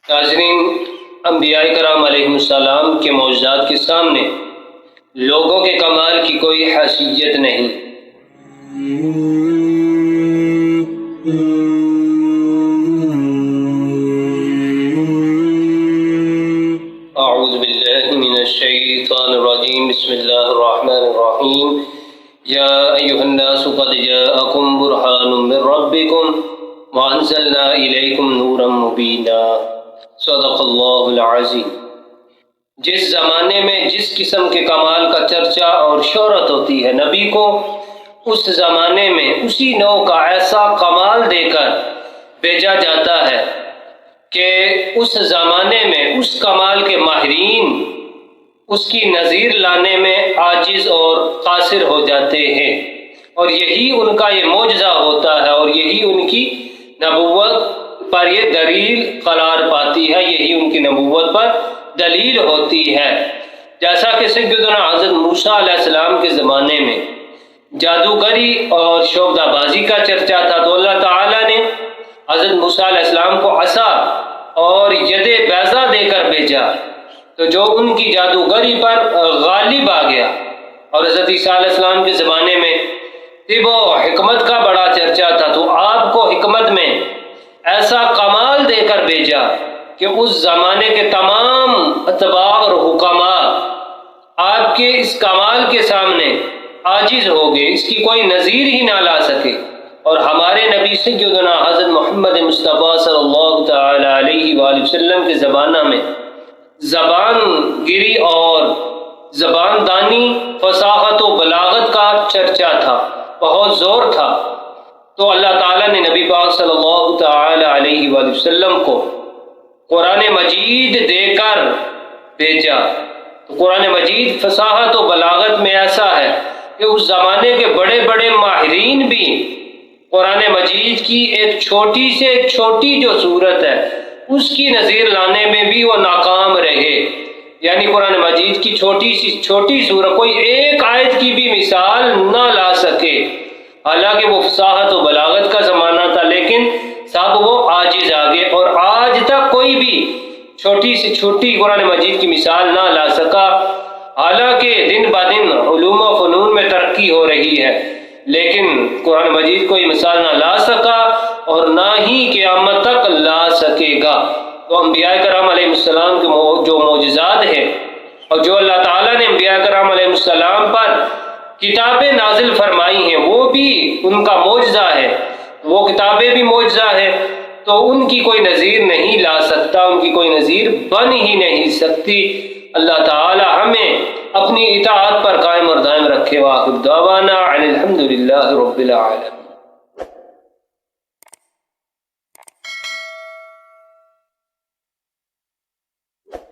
ناظرین، انبیاء کرام علیہ السلام کے معجزات کے سامنے لوگوں کے کمال کی کوئی حیثیت نہیں۔ اعوذ باللہ من الشیطان الرجیم، بسم اللہ الرحمن الرحیم۔ یا ایھا الناس قد جاءکم برہان من ربکم وانزلنا الیکم نورا مبینا۔ صدق اللہ العظیم۔ جس زمانے میں جس قسم کے کمال کا چرچا اور شہرت ہوتی ہے نبی کو، اس زمانے میں اسی نوع کا ایسا کمال دے کر بھیجا جاتا ہے کہ اس زمانے میں اس کمال کے ماہرین اس کی نظیر لانے میں عاجز اور قاصر ہو جاتے ہیں، اور یہی ان کا یہ معجزہ ہوتا ہے، اور یہی ان کی نبوت پر یہ دلیل قرار پاتی ہے، یہی ان کی نبوت پر دلیل ہوتی ہے۔ جیسا کہ سیدنا حضرت موسیٰ علیہ السلام کے زمانے میں جادوگری اور شعبدہ بازی کا چرچا تھا، تو اللہ تعالیٰ نے حضرت موسیٰ علیہ السلام کو عصا اور ید بیضا دے کر بھیجا، تو جو ان کی جادوگری پر غالب آ گیا۔ اور حضرت عیسیٰ علیہ السلام کے زمانے میں طب و حکمت کا بڑا چرچا تھا، تو آپ کو حکمت میں ایسا کمال دے کر بھیجا کہ اس زمانے کے تمام اتباع اور حکماء آپ کے اس کمال کے سامنے عاجز ہو گئے، اس کی کوئی نظیر ہی نہ لا سکے۔ اور ہمارے نبی سیدنا حضرت محمد مصطفیٰ صلی اللہ تعالی علیہ وآلہ وسلم کے زمانہ میں زبان گیری اور زبان دانی، فصاحت و بلاغت کا چرچا تھا، بہت زور تھا۔ تو اللہ تعالیٰ نے نبی پاک صلی اللہ تعالی علیہ وآلہ وسلم کو قرآن مجید دے کر بھیجا۔ تو قرآن مجید فصاحت و بلاغت میں ایسا ہے کہ اس زمانے کے بڑے بڑے ماہرین بھی قرآن مجید کی ایک چھوٹی سے ایک چھوٹی جو صورت ہے اس کی نظیر لانے میں بھی وہ ناکام رہے۔ یعنی قرآن مجید کی چھوٹی سی چھوٹی صورت، کوئی ایک آیت کی بھی مثال نہ لا سکے، حالانکہ وہ فصاحت و بلاغت کا زمانہ تھا، لیکن سب وہ عاجز آگے، اور آج تک کوئی بھی چھوٹی سے چھوٹی قرآن مجید کی مثال نہ لا سکا۔ حالانکہ دن بہ دن علوم و فنون میں ترقی ہو رہی ہے، لیکن قرآن مجید کوئی مثال نہ لا سکا اور نہ ہی قیامت تک لا سکے گا۔ تو انبیاء کرام علیہ السلام کے جو معجزات ہیں، اور جو اللہ تعالیٰ نے انبیاء کرام علیہ السلام پر کتابیں نازل فرمائی ہیں، وہ بھی ان کا معجزہ ہے، وہ کتابیں بھی معجزہ ہے، تو ان کی کوئی نظیر نہیں لا سکتا، ان کی کوئی نظیر بن ہی نہیں سکتی۔ اللہ تعالی ہمیں اپنی اطاعت پر قائم اور دائم رکھے۔ وآخر دعوانا ان الحمد للہ رب العالمین۔